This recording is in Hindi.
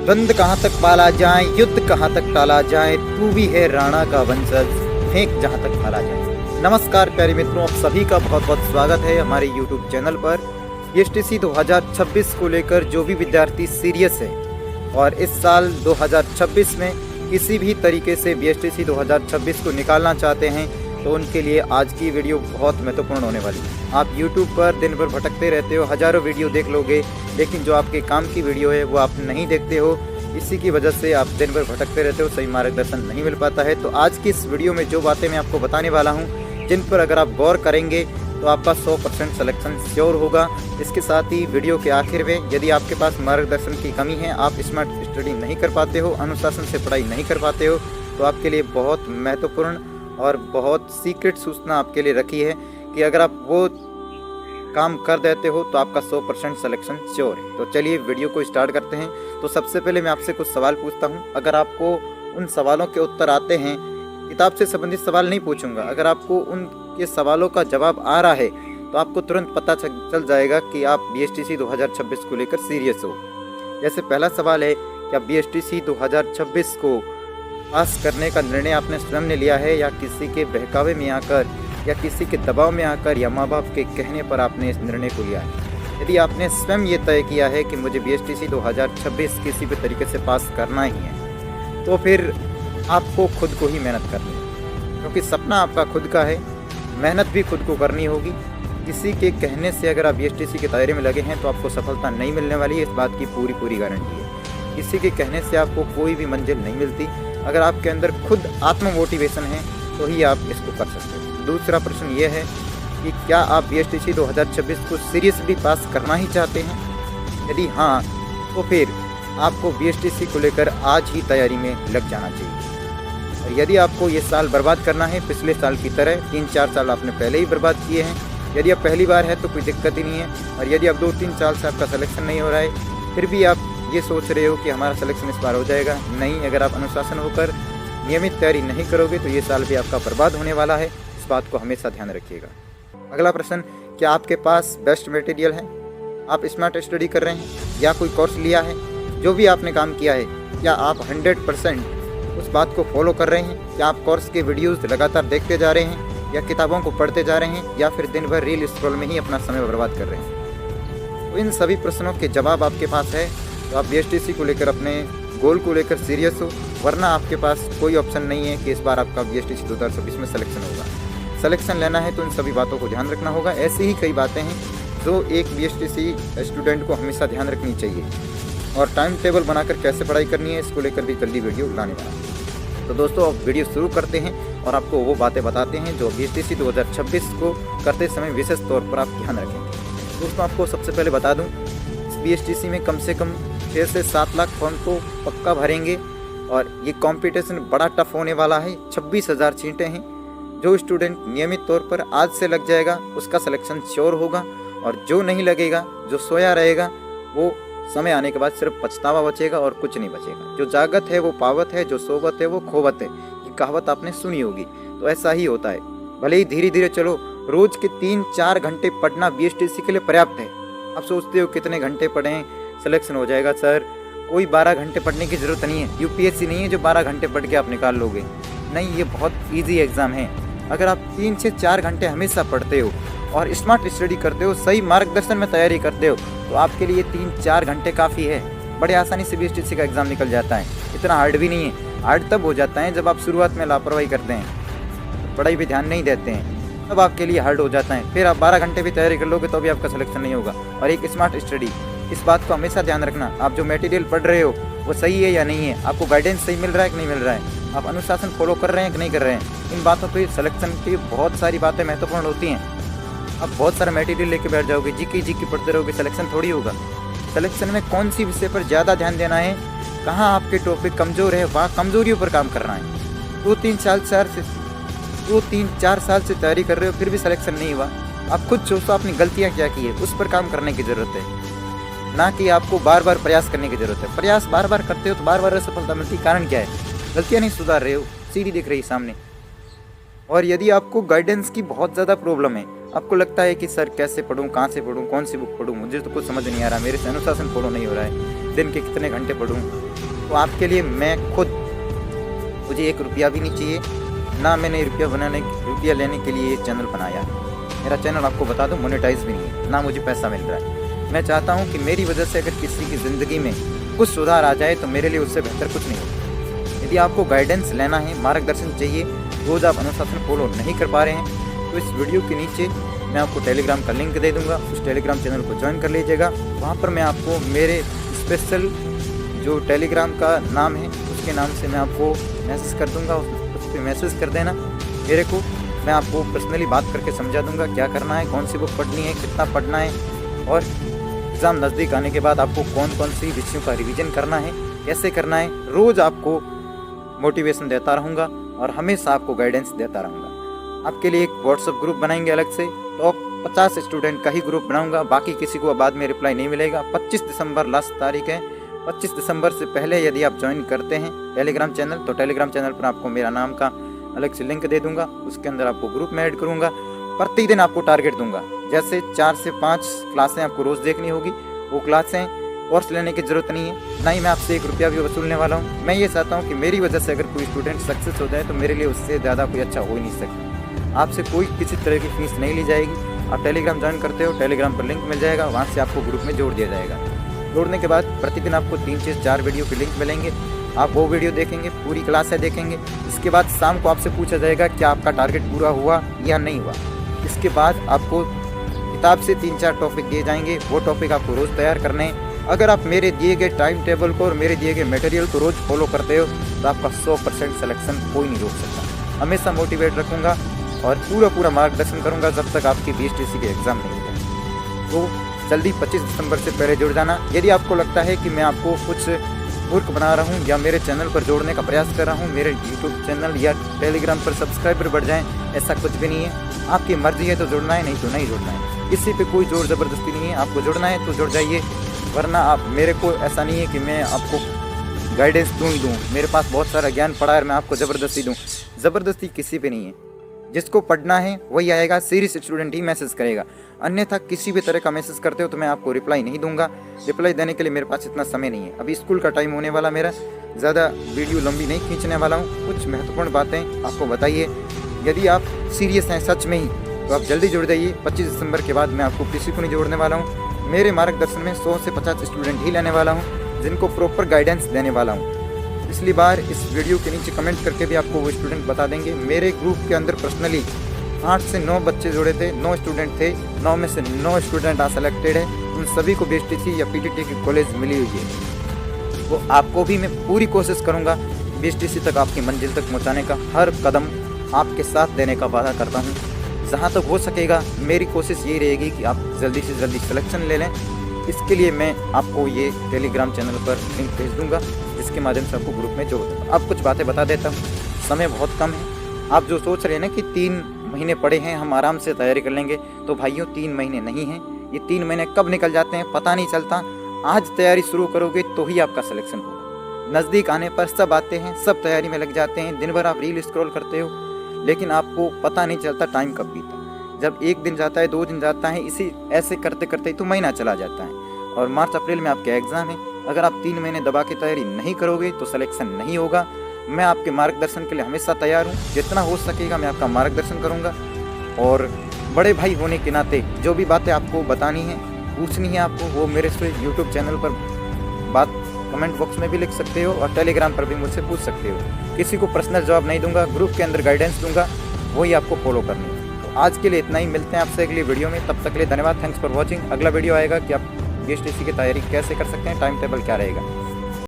द्वंद कहाँ तक पाला जाए, युद्ध कहाँ तक टाला जाए, तू भी है राणा का वंशज, फेंक जहाँ तक भाला जाए। नमस्कार प्यारे मित्रों, आप सभी का बहुत बहुत स्वागत है हमारे YouTube चैनल पर। बीएसटीसी 2026 को लेकर जो भी विद्यार्थी सीरियस है और इस साल 2026 में किसी भी तरीके से बीएसटीसी 2026 को निकालना चाहते हैं तो उनके लिए आज की वीडियो बहुत महत्वपूर्ण होने वाली है। आप YouTube पर दिन भर भटकते रहते हो, हज़ारों वीडियो देख लोगे, लेकिन जो आपके काम की वीडियो है वो आप नहीं देखते हो। इसी की वजह से आप दिन भर भटकते रहते हो, सही मार्गदर्शन नहीं मिल पाता है। तो आज की इस वीडियो में जो बातें मैं आपको बताने वाला हूँ, जिन पर अगर आप गौर करेंगे तो आपका 100% सिलेक्शन श्योर होगा। इसके साथ ही वीडियो के आखिर में यदि आपके पास मार्गदर्शन की कमी है, आप स्मार्ट स्टडी नहीं कर पाते हो, अनुशासन से पढ़ाई नहीं कर पाते हो, तो आपके लिए बहुत महत्वपूर्ण और बहुत सीक्रेट सूचना आपके लिए रखी है कि अगर आप वो काम कर देते हो तो आपका 100% सिलेक्शन श्योर है। तो चलिए वीडियो को स्टार्ट करते हैं। तो सबसे पहले मैं आपसे कुछ सवाल पूछता हूं। अगर आपको उन सवालों के उत्तर आते हैं, किताब से संबंधित सवाल नहीं पूछूंगा, अगर आपको उनके सवालों का जवाब आ रहा है तो आपको तुरंत पता चल जाएगा कि आप बीएसटीसी 2026 को लेकर सीरियस हो। जैसे पहला सवाल है, क्या बीएसटीसी 2026 को पास करने का निर्णय आपने स्वयं ने लिया है या किसी के बहकावे में आकर या किसी के दबाव में आकर या माँ बाप के कहने पर आपने इस निर्णय को लिया है? यदि आपने स्वयं ये तय किया है कि मुझे बीएसटीसी 2026 किसी भी तरीके से पास करना ही है, तो फिर आपको खुद को ही मेहनत करनी है, क्योंकि सपना आपका खुद का है, मेहनत भी खुद को करनी होगी। किसी के कहने से अगर आप बीएसटीसी के दायरे में लगे हैं तो आपको सफलता नहीं मिलने वाली है, इस बात की पूरी गारंटी है। किसी के कहने से आपको कोई भी मंजिल नहीं मिलती। अगर आपके अंदर खुद आत्म मोटिवेशन है तो ही आप इसको कर सकते हो। दूसरा प्रश्न ये है कि क्या आप बीएसटीसी 2026 को सीरियसली पास करना ही चाहते हैं? यदि हाँ, तो फिर आपको बीएसटीसी को लेकर आज ही तैयारी में लग जाना चाहिए। और यदि आपको ये साल बर्बाद करना है पिछले साल की तरह, 3-4 साल आपने पहले ही बर्बाद किए हैं, यदि आप पहली बार है तो कोई दिक्कत ही नहीं है। और यदि आप 2-3 साल से आपका सिलेक्शन नहीं हो रहा है, फिर भी आप ये सोच रहे हो कि हमारा सिलेक्शन इस बार हो जाएगा, नहीं, अगर आप अनुशासन होकर नियमित तैयारी नहीं करोगे तो ये साल भी आपका बर्बाद होने वाला है। इस बात को हमेशा ध्यान रखिएगा। अगला प्रश्न, क्या आपके पास बेस्ट मटेरियल है? आप स्मार्ट स्टडी कर रहे हैं या कोई कोर्स लिया है? जो भी आपने काम किया है, क्या आप 100% उस बात को फॉलो कर रहे हैं? क्या आप कोर्स के वीडियोज़ लगातार देखते जा रहे हैं या किताबों को पढ़ते जा रहे हैं या फिर दिन भर रील स्क्रॉल में ही अपना समय बर्बाद कर रहे हैं? तो इन सभी प्रश्नों के जवाब आपके पास है तो आप बीएसटीसी को लेकर अपने गोल को लेकर सीरियस हो, वरना आपके पास कोई ऑप्शन नहीं है कि इस बार आपका बीएसटीसी 2026 में सिलेक्शन होगा। सिलेक्शन लेना है तो इन सभी बातों को ध्यान रखना होगा। ऐसी ही कई बातें हैं जो एक बीएसटीसी स्टूडेंट को हमेशा ध्यान रखनी चाहिए, और टाइम टेबल बनाकर कैसे पढ़ाई करनी है इसको लेकर भी जल्दी वीडियो लाने वाला। तो दोस्तों, अब वीडियो शुरू करते हैं और आपको वो बातें बताते हैं जो बीएसटीसी 2026 को करते समय विशेष तौर पर आप ध्यान रखेंगे। दोस्तों, आपको सबसे पहले बता दूँ, इस बीएसटीसी में कम से कम 6 से 7 लाख फॉर्म तो पक्का भरेंगे और ये कंपटीशन बड़ा टफ होने वाला है। 26,000 सीटें हैं। जो स्टूडेंट नियमित तौर पर आज से लग जाएगा उसका सिलेक्शन श्योर होगा, और जो नहीं लगेगा, जो सोया रहेगा, वो समय आने के बाद सिर्फ पछतावा बचेगा और कुछ नहीं बचेगा। जो जागत है वो पावत है, जो सोवत है वो खोवत है, ये कहावत आपने सुनी होगी। तो ऐसा ही होता है। भले ही धीरे धीरे चलो, रोज के 3-4 घंटे पढ़ना बीएसटीसी के लिए पर्याप्त है। आप सोचते हो कितने घंटे पढ़ें सिलेक्शन हो जाएगा? सर, कोई 12 घंटे पढ़ने की ज़रूरत नहीं है। यूपीएससी नहीं है जो 12 घंटे पढ़ के आप निकाल लोगे। नहीं, ये बहुत इजी एग्ज़ाम है। अगर आप 3 से 4 घंटे हमेशा पढ़ते हो और स्मार्ट स्टडी करते हो, सही मार्गदर्शन में तैयारी करते हो, तो आपके लिए 3-4 घंटे काफ़ी है। बड़े आसानी से बीएसटीसी का एग्ज़ाम निकल जाता है। इतना हार्ड भी नहीं है। हार्ड तब हो जाता है जब आप शुरुआत में लापरवाही करते हैं, पढ़ाई पे ध्यान नहीं देते हैं, तब आपके लिए हार्ड हो जाता है। फिर आप 12 घंटे भी तैयारी कर लोगे तो भी आपका सिलेक्शन नहीं होगा। और एक स्मार्ट स्टडी, इस बात को हमेशा ध्यान रखना, आप जो मटेरियल पढ़ रहे हो वो सही है या नहीं है, आपको गाइडेंस सही मिल रहा है कि नहीं मिल रहा है, आप अनुशासन फॉलो कर रहे हैं कि नहीं कर रहे हैं। इन बातों पे सिलेक्शन की बहुत सारी बातें महत्वपूर्ण होती हैं। आप बहुत सारा मटेरियल लेके बैठ जाओगे, जीके पढ़ते रहोगे, सिलेक्शन थोड़ी होगा। सिलेक्शन में कौन सी विषय पर ज़्यादा ध्यान देना है, कहाँ आपके टॉपिक कमज़ोर है, वहाँ कमज़ोरियों पर काम करना है। 2-3-4 साल से तैयारी कर रहे हो फिर भी सिलेक्शन नहीं हुआ, आप खुद सोचो आपने गलतियाँ क्या की है, उस पर काम करने की ज़रूरत है, ना कि आपको बार बार प्रयास करने की ज़रूरत है। प्रयास बार बार करते हो तो बार बार असफलता मिलती, कारण क्या है? गलतियाँ नहीं सुधार रहे हो, सीढ़ी दिख रही सामने। और यदि आपको गाइडेंस की बहुत ज़्यादा प्रॉब्लम है, आपको लगता है कि सर कैसे पढूं, कहाँ से पढूं, कौन सी बुक पढूं, मुझे तो कुछ समझ नहीं आ रहा, मेरे से अनुशासन फॉलो नहीं हो रहा है, दिन के कितने घंटे पढूं, तो आपके लिए मैं खुद, मुझे 1 रुपया भी नहीं चाहिए, ना मैंने रुपया लेने के लिए ये चैनल बनाया। मेरा चैनल आपको बता दूं मोनेटाइज भी नहीं है, ना मुझे पैसा मिल रहा है। मैं चाहता हूं कि मेरी वजह से अगर किसी की ज़िंदगी में कुछ सुधार आ जाए तो मेरे लिए उससे बेहतर कुछ नहीं होगा। यदि आपको गाइडेंस लेना है, मार्गदर्शन चाहिए, रोज़ आप अनुशासन फॉलो नहीं कर पा रहे हैं, तो इस वीडियो के नीचे मैं आपको टेलीग्राम का लिंक दे दूंगा। उस टेलीग्राम चैनल को ज्वाइन कर लीजिएगा। वहाँ पर मैं आपको मेरे स्पेशल जो टेलीग्राम का नाम है उसके नाम से मैं आपको मैसेज कर दूंगा। उस पर मैसेज कर देना मेरे को, मैं आपको पर्सनली बात करके समझा दूंगा क्या करना है, कौन सी बुक पढ़नी है, कितना पढ़ना है, और एग्ज़ाम नज़दीक आने के बाद आपको कौन कौन सी विषयों का रिवीजन करना है, कैसे करना है। रोज़ आपको मोटिवेशन देता रहूँगा और हमेशा आपको गाइडेंस देता रहूँगा। आपके लिए एक व्हाट्सएप ग्रुप बनाएंगे अलग से, तो 50 स्टूडेंट का ही ग्रुप बनाऊंगा, बाकी किसी को बाद में रिप्लाई नहीं मिलेगा। 25 दिसंबर लास्ट तारीख है। 25 दिसंबर से पहले यदि आप ज्वाइन करते हैं टेलीग्राम चैनल, तो टेलीग्राम चैनल पर आपको मेरा नाम का अलग से लिंक दे दूंगा, उसके अंदर आपको ग्रुप में ऐड करूंगा। प्रतिदिन आपको टारगेट दूंगा, जैसे 4 से 5 क्लासें आपको रोज़ देखनी होगी। वो क्लासें कोर्स लेने की ज़रूरत नहीं है, ना ही मैं आपसे 1 रुपया भी वसूलने वाला हूँ। मैं ये चाहता हूँ कि मेरी वजह से अगर कोई स्टूडेंट सक्सेस हो जाए तो मेरे लिए उससे ज़्यादा कोई अच्छा हो ही नहीं सकता। आपसे कोई किसी तरह की फीस नहीं ली जाएगी। आप टेलीग्राम ज्वाइन करते हो, टेलीग्राम पर लिंक मिल जाएगा, वहाँ से आपको ग्रुप में जोड़ दिया जाएगा। जोड़ने के बाद प्रतिदिन आपको 3 से 4 वीडियो के लिंक मिलेंगे। आप वो वीडियो देखेंगे, पूरी क्लासें देखेंगे। इसके बाद शाम को आपसे पूछा जाएगा क्या आपका टारगेट पूरा हुआ या नहीं हुआ। इसके बाद आपको किताब से 3-4 टॉपिक दिए जाएंगे, वो टॉपिक आपको रोज़ तैयार करने हैं। अगर आप मेरे दिए गए टाइम टेबल को और मेरे दिए गए मटेरियल को रोज़ फॉलो करते हो तो आपका 100% सिलेक्शन कोई नहीं रोक सकता। हमेशा मोटिवेट रखूँगा और पूरा मार्गदर्शन करूँगा जब तक आपकी BSTC के एग्ज़ाम नहीं होगा। तो जल्दी 25 दिसंबर से पहले जुड़ जाना। यदि आपको लगता है कि मैं आपको कुछ मूर्ख बना रहा हूँ या मेरे चैनल पर जोड़ने का प्रयास कर रहा हूँ, मेरे यूट्यूब चैनल या टेलीग्राम पर सब्सक्राइबर बढ़ जाएँ, ऐसा कुछ भी नहीं है। आपकी मर्जी है तो जुड़ना है, नहीं तो नहीं जुड़ना है। किसी पे कोई जोर ज़बरदस्ती नहीं है। आपको जुड़ना है तो जुड़ जाइए, वरना आप मेरे को ऐसा नहीं है कि मैं आपको गाइडेंस दूँ ही दूँ। मेरे पास बहुत सारा ज्ञान पड़ा है, मैं आपको ज़बरदस्ती दूँ। ज़बरदस्ती किसी पे नहीं है। जिसको पढ़ना है वही आएगा, सीरियस स्टूडेंट ही मैसेज करेगा। अन्यथा किसी भी तरह का मैसेज करते हो तो मैं आपको रिप्लाई नहीं दूंगा। रिप्लाई देने के लिए मेरे पास इतना समय नहीं है। अभी स्कूल का टाइम होने वाला मेरा, ज़्यादा वीडियो लंबी नहीं खींचने वाला हूँ। कुछ महत्वपूर्ण बातें आपको बताइए। यदि आप सीरियस हैं सच में ही तो आप जल्दी जुड़ जाइए। 25 दिसंबर के बाद मैं आपको किसी को नहीं जोड़ने वाला हूँ। मेरे मार्गदर्शन में 100 से 50 स्टूडेंट ही लेने वाला हूँ, जिनको प्रॉपर गाइडेंस देने वाला हूँ। पिछली बार इस वीडियो के नीचे कमेंट करके भी आपको वो स्टूडेंट बता देंगे। मेरे ग्रुप के अंदर पर्सनली 8 से 9 बच्चे जुड़े थे, 9 स्टूडेंट थे। 9 में से 9 स्टूडेंट आज सेलेक्टेड है। उन सभी को BSTC या PTT की कॉलेज मिली हुई है। तो आपको भी मैं पूरी कोशिश करूँगा BSTC तक आपकी मंजिल तक पहुँचाने का। हर कदम आपके साथ देने का वादा करता हूँ। जहाँ तक हो सकेगा मेरी कोशिश यही रहेगी कि आप जल्दी से जल्दी सिलेक्शन ले लें। इसके लिए मैं आपको ये टेलीग्राम चैनल पर लिंक भेज दूंगा, जिसके माध्यम से आपको ग्रुप में जोड़ दूँगा। अब कुछ बातें बता देता हूँ, समय बहुत कम है। आप जो सोच रहे हैं ना कि 3 महीने पड़े हैं, हम आराम से तैयारी कर लेंगे, तो भाइयों 3 महीने नहीं हैं। ये 3 महीने कब निकल जाते हैं पता नहीं चलता। आज तैयारी शुरू करोगे तो ही आपका सिलेक्शन होगा। नज़दीक आने पर सब आते हैं, सब तैयारी में लग जाते हैं। दिन भर आप रील स्क्रॉल करते हो, लेकिन आपको पता नहीं चलता टाइम कब बीता। जब 1 दिन जाता है, 2 दिन जाता है, इसी ऐसे करते करते तो महीना चला जाता है। और मार्च अप्रैल में आपके एग्ज़ाम है। अगर आप 3 महीने दबा के तैयारी नहीं करोगे तो सिलेक्शन नहीं होगा। मैं आपके मार्गदर्शन के लिए हमेशा तैयार हूँ। जितना हो सकेगा मैं आपका मार्गदर्शन करूँगा। और बड़े भाई होने के नाते जो भी बातें आपको बतानी है, पूछनी है आपको, वो मेरे से यूट्यूब चैनल पर बात कमेंट बॉक्स में भी लिख सकते हो और टेलीग्राम पर भी मुझसे पूछ सकते हो। किसी को पर्सनल जवाब नहीं दूंगा, ग्रुप के अंदर गाइडेंस दूंगा, वही आपको फॉलो करनी है। तो आज के लिए इतना ही, मिलते हैं आपसे अगली वीडियो में। तब तक के लिए धन्यवाद, थैंक्स फॉर वॉचिंग। अगला वीडियो आएगा कि आप BSTC की तैयारी कैसे कर सकते हैं, टाइम टेबल क्या रहेगा।